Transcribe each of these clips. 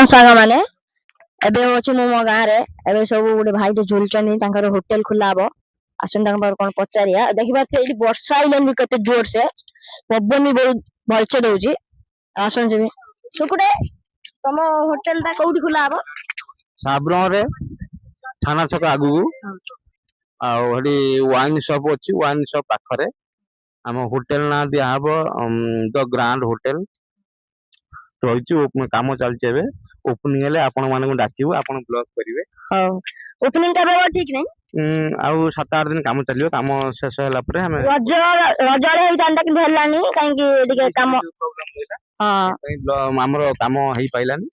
साग माने एबे होची मो मो गां रे एबे सब गोटे भाई टे झुलचनी तांकर होटल खुला हबो आसन तांकर पर कोन पचारिया देखिबा ते एडी वर्षा आइलन भी कते जोर से पवन भी बहुत भलसे दउजी आसन जेबे सुकुडे तम होटल ता कोउडी खुला हबो साब्रो रे थाना छक आगु आ हडी वाइन शॉप अछि वाइन शॉप पाखरे हम होटल ना दिया हबो द ग्रांड होटल रही काम चलছে ଏବେ ओपनिंग हेले आपण माने डाकिबो आपण ब्लॉग करिवे हां ओपनिंग का बेवा ठीक नहीं आउ 7-8 दिन काम चलियो काम शेष होला परे हम रज रजरे होई तांदा कि भेलानी काहे कि एदिके काम प्रॉब्लम होइला हां हमरो काम हेई पाइलानी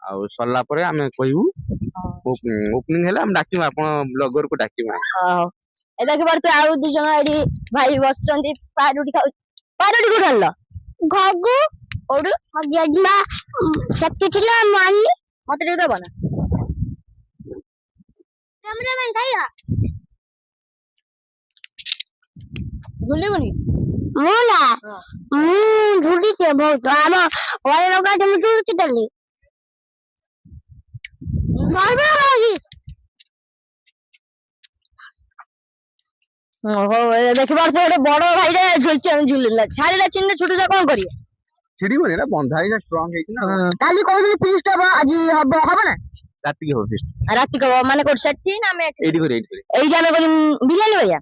आउ सरला परे हम कहिबू ओपनिंग हेले हम डाकिबो आपण ब्लॉगर को डाकिबो हां ए देखि परते आउ दु जण एडी भाई बसचंदी पारुडी खाउ पारुडी को ढललो घगु ओडु मजेजमा सत्य थिला मानी मते दे दबना कैमरामैन खाइया झुली बनी मोला झुली के बहुत आमा वाले लोग आज मुझे उठ चली बाबा होगी ओहो देखि परते एडे बड़ भाई रे झुलला छाड़ीला चिन्ह छोटू जा कोन करिए छिड़ी बने ना बंधा ही स्ट्रांग है ना काली कहू फीस्ट हबो आज हबो ना राती के हो फीस्ट राती को माने कोड सेठी ना मैं एडी जामे कोनी बिरयानी भैया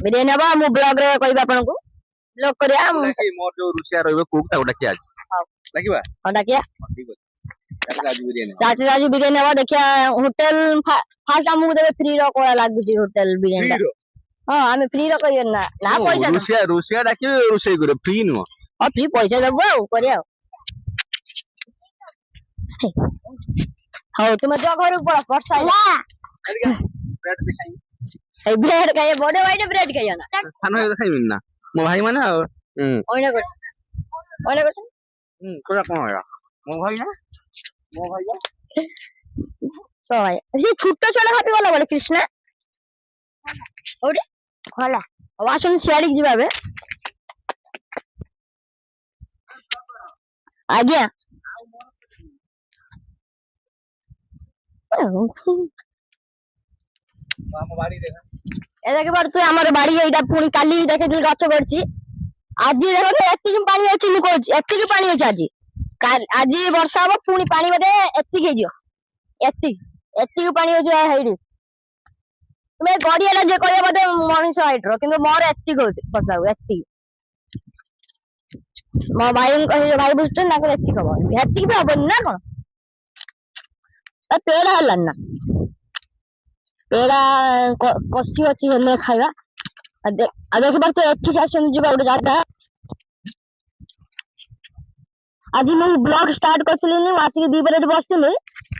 बिरयानी हबो मु ब्लॉग रे कहबा आपन को ब्लॉग करिया मोर जो रुसिया रहबे कुक ता डाकिया आज लागिबा हां डाकिया ठीक है राजू बिरयानी राजू बिरयानी हबो देखिया होटल फास्ट हमु देबे फ्री रो कोला लागु जी होटल बिरयानी हां हमें फ्री रो करियो ना ना पैसा रुसिया डाकिबे रुसई करे फ्री नो और फ्री पैसा देबो करिया हां तुम जो घर ऊपर वर्षा आइला ब्रेड दिखाई ए ब्रेड खाए बड़े भाई ब्रेड खाइयो ना खाना खाइबिन ना मो भाई माने ओइना कर कोरा कोन होया मो भाई ना मो भाई तो भाई ये छोटा छोटा खापी वाला बोले कृष्णा ओडे होला वासन सियाड़ी जीवा बे आज्ञा बाड़ी देखा ए देखे बार तू हमर बाड़ी एटा पुनी काली देखे दिल गछ करछि आज देखो एत्ती पानी अछि मु कहछि एत्ती पानी अछि आज वर्षा हो पुनी पानी बदे एत्ती के जियो एत्ती पानी अछि हेडी तुमे गड़ियाला जे कहय बदे मनीष हाइट रो किंतु मोर एत्ती कहछि पसाउ एत्ती मो भाई कहि भाई बुझते ना कर एत्ती खबर एत्ती भी हबन ना कोन आ पेड़ा हलन ना पेड़ा कसी अछि हेले खाइबा आ देख बार तो एत्ती आसन जिबा उड जाता आज मु ब्लॉग स्टार्ट करथिली नि आसी 2 मिनिट बसथिली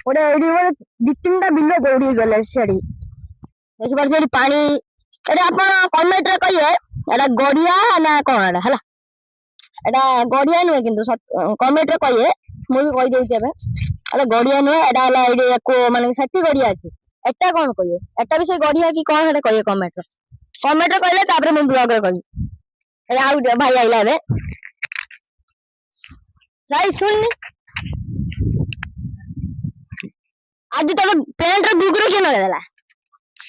ओडे एडी ओडे 2-3टा बिलो दौड़ी गेले सेडी देखि बार सेडी पानी एडा आपण कमेंट रे कहिए एडा गड़िया ना कोन एडा हला एडा गड़िया नुए किंतु कमेंट रे कहिए मु भी कहि देउ छबे एडा गड़िया नुए एडा हला एडी एको माने सेठी गड़िया अछि एटा कोन कहिए एटा भी से गड़िया की कोन हेडा कहिए कमेंट रे कहले तापर मु ब्लॉग रे कहि ए आउ भाई आइला बे भाई सुन आज तो पेंट रो दुगरो के न देला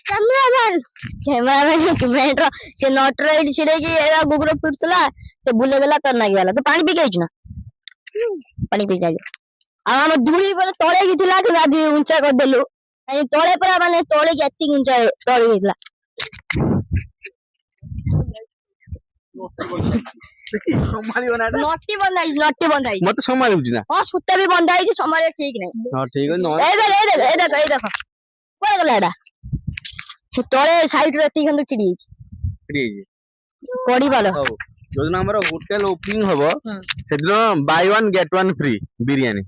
कैमरामैन पेंट रो से नॉट राइट छिड़े की एरा गुगरो फिटसला ते बुले गेला त ना गेला तो पानी पी गइछ ना पानी पी जाय आ हम धुली पर तळे गिथिला कि आदि ऊंचा कर देलु ए तळे पर माने तळे के एत्ती ऊंचा तळे गिथिला संभाली बनाडा नट्टी बंधाई मत संभाली बुझना हां सुत्ता भी बंधाई जे संभाले ठीक नहीं हां ठीक है नो ए देखो कोन गला एडा से तळे साइड रे एत्ती खंद चिड़ी पड़ी बालो जोजना हमर होटल ओपनिंग हबो सेदिनो buy one get one free biryani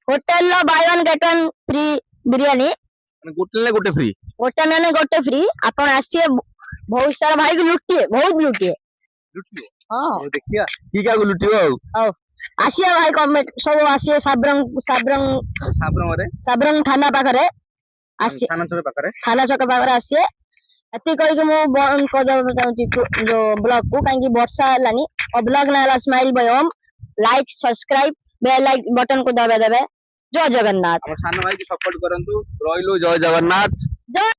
hotel लो buy one get one free biryani hotel ले गोटे फ्री आपण आसीए बहुत सारा भाई को लुटिए हां देखिया की का लुटियो हां आसीए भाई कमेंट सब आसीए साब्रंग थाना पाखरे आसीए थाना चौक पाखरे आसीए एति कहि के मु बंद कर दब चाहूची जो ब्लॉग को काहे कि वर्षा लानी और ब्लॉग ना smile by Om like subscribe bell like button को दबा देबे। जय जगन्नाथ। ଆମ ସାନ ଭାଇକି ସପୋର୍ଟ କରନ୍ତୁ। ରହିଲୁ, ଜୟ ଜଗନ୍ନାଥ। जय